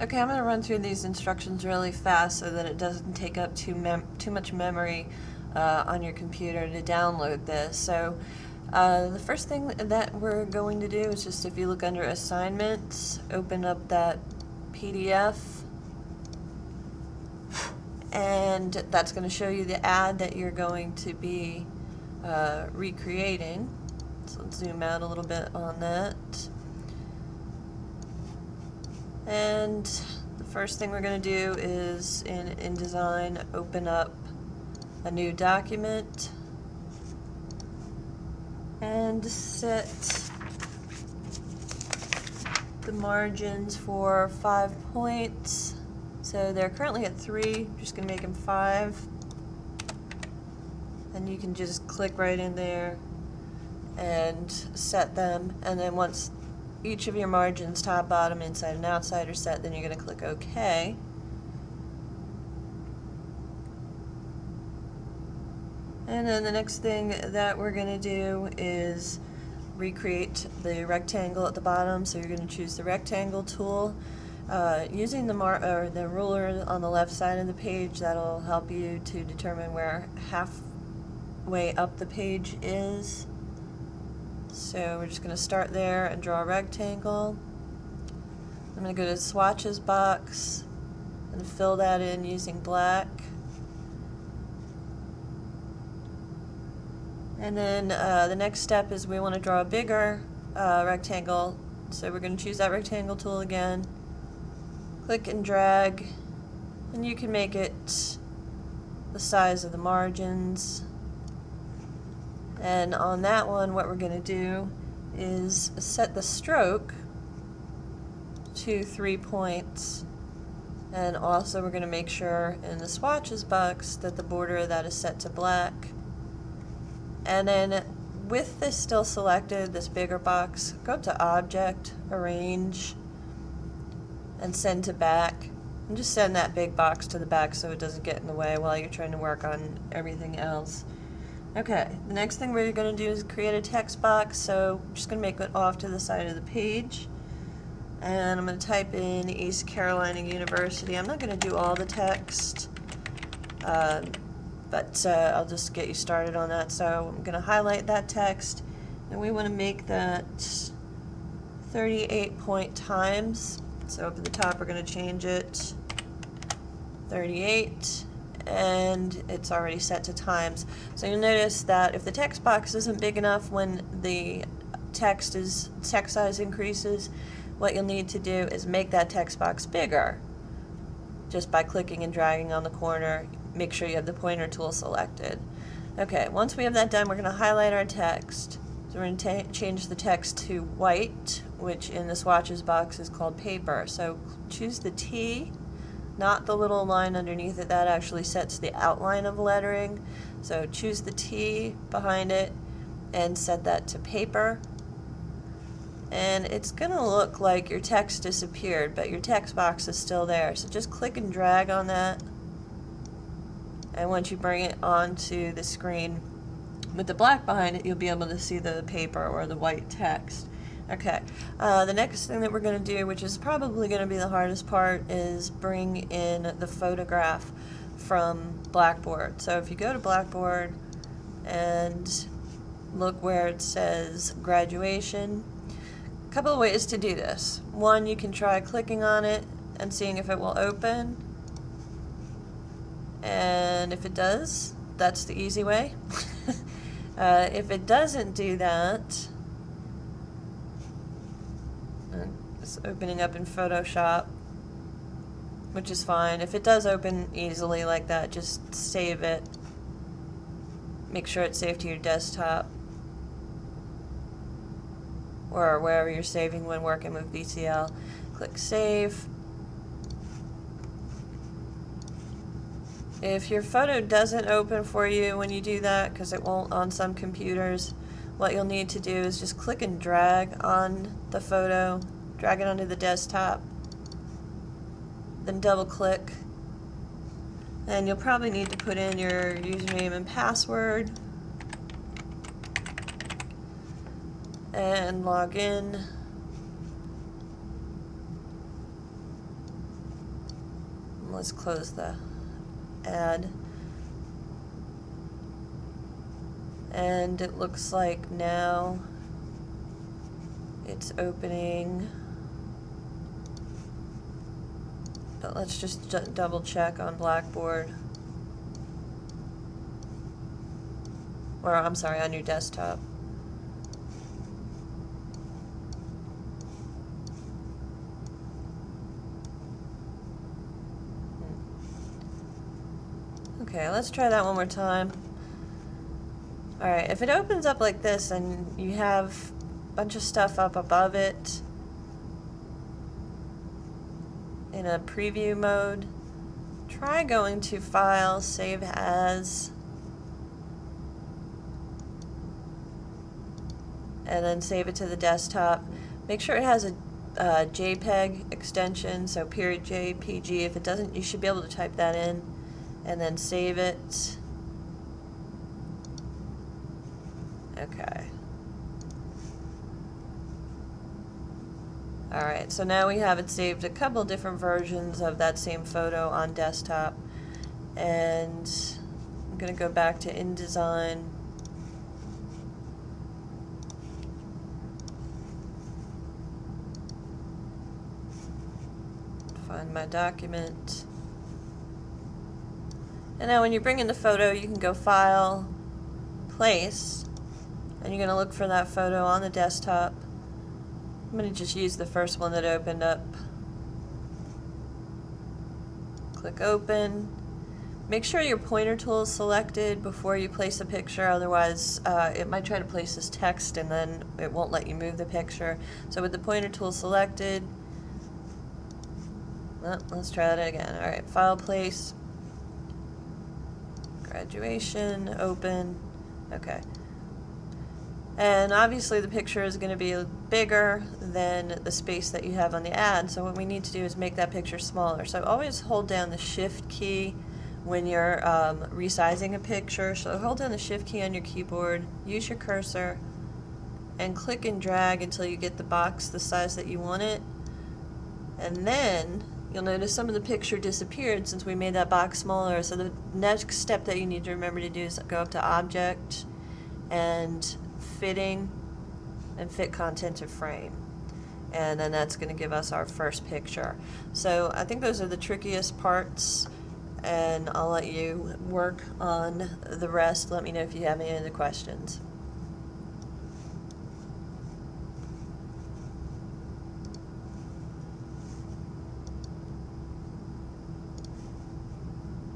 Okay, I'm going to run through these instructions really fast so that it doesn't take up too much memory on your computer to download this. So the first thing that we're going to do is just, if you look under assignments, open up that PDF, and that's going to show you the ad that you're going to be recreating. So let's zoom out a little bit on that. And the first thing we're going to do is in InDesign open up a new document and set the margins for 5 points. So they're currently at 3, I'm just going to make them 5. And you can just click right in there and set them, and then once each of your margins, top, bottom, inside, and outside, are set, then you're going to click OK. And then the next thing that we're going to do is recreate the rectangle at the bottom. So you're going to choose the rectangle tool. Using the ruler on the left side of the page, that'll help you to determine where halfway up the page is. So we're just going to start there and draw a rectangle. I'm going to go to swatches box and fill that in using black. And then the next step is we want to draw a bigger rectangle. So we're going to choose that rectangle tool again, click and drag, and you can make it the size of the margins. And on that one, what we're going to do is set the stroke to 3 points. And also we're going to make sure in the swatches box that the border of that is set to black. And then with this still selected, this bigger box, go up to Object, Arrange, and Send to Back. And just send that big box to the back so it doesn't get in the way while you're trying to work on everything else. Okay, the next thing we're going to do is create a text box, so I'm just going to make it off to the side of the page. And I'm going to type in East Carolina University. I'm not going to do all the text, but I'll just get you started on that. So I'm going to highlight that text, and we want to make that 38 point times. So up at the top we're going to change it 38. And it's already set to times. So you'll notice that if the text box isn't big enough when the text size increases, what you'll need to do is make that text box bigger just by clicking and dragging on the corner. Make sure you have the pointer tool selected. Okay, once we have that done, we're going to highlight our text. So we're going to change the text to white, which in the swatches box is called paper. So choose the T, not the little line underneath it. That actually sets the outline of lettering. So choose the T behind it and set that to paper. And it's going to look like your text disappeared, but your text box is still there. So just click and drag on that. And once you bring it onto the screen with the black behind it, you'll be able to see the paper or the white text. Okay, the next thing that we're going to do, which is probably going to be the hardest part, is bring in the photograph from Blackboard. So if you go to Blackboard and look where it says graduation, a couple of ways to do this. One, you can try clicking on it and seeing if it will open. And if it does, that's the easy way. If it doesn't do that, it's opening up in Photoshop, which is fine. If it does open easily like that, just save it. Make sure it's saved to your desktop or wherever you're saving when working with VCL. Click Save. If your photo doesn't open for you when you do that, because it won't on some computers, what you'll need to do is just click and drag on the photo, drag it onto the desktop, then double click, and you'll probably need to put in your username and password and log in. Let's close the ad. And it looks like now it's opening. But let's just double check on Blackboard. Or I'm sorry, on your desktop. Okay, let's try that one more time. Alright, if it opens up like this and you have a bunch of stuff up above it in a preview mode, try going to File, Save As, and then save it to the desktop. Make sure it has a JPEG extension, so .jpg. If it doesn't, you should be able to type that in, and then save it. Okay. Alright, so now we have it saved a couple different versions of that same photo on desktop. And I'm going to go back to InDesign. Find my document. And now when you bring in the photo, you can go File, Place, and you're going to look for that photo on the desktop. I'm going to just use the first one that opened up. Click Open. Make sure your pointer tool is selected before you place a picture, otherwise it might try to place this text and then it won't let you move the picture. So with the pointer tool selected, let's try that again. Alright, File, Place, Graduation, Open. Okay. And obviously the picture is going to be bigger than the space that you have on the ad, so what we need to do is make that picture smaller. So always hold down the Shift key when you're resizing a picture. So hold down the Shift key on your keyboard, use your cursor, and click and drag until you get the box the size that you want it. And then you'll notice some of the picture disappeared since we made that box smaller. So the next step that you need to remember to do is go up to Object and Fitting and Fit Content to Frame. And then that's going to give us our first picture. So I think those are the trickiest parts, and I'll let you work on the rest. Let me know if you have any other questions.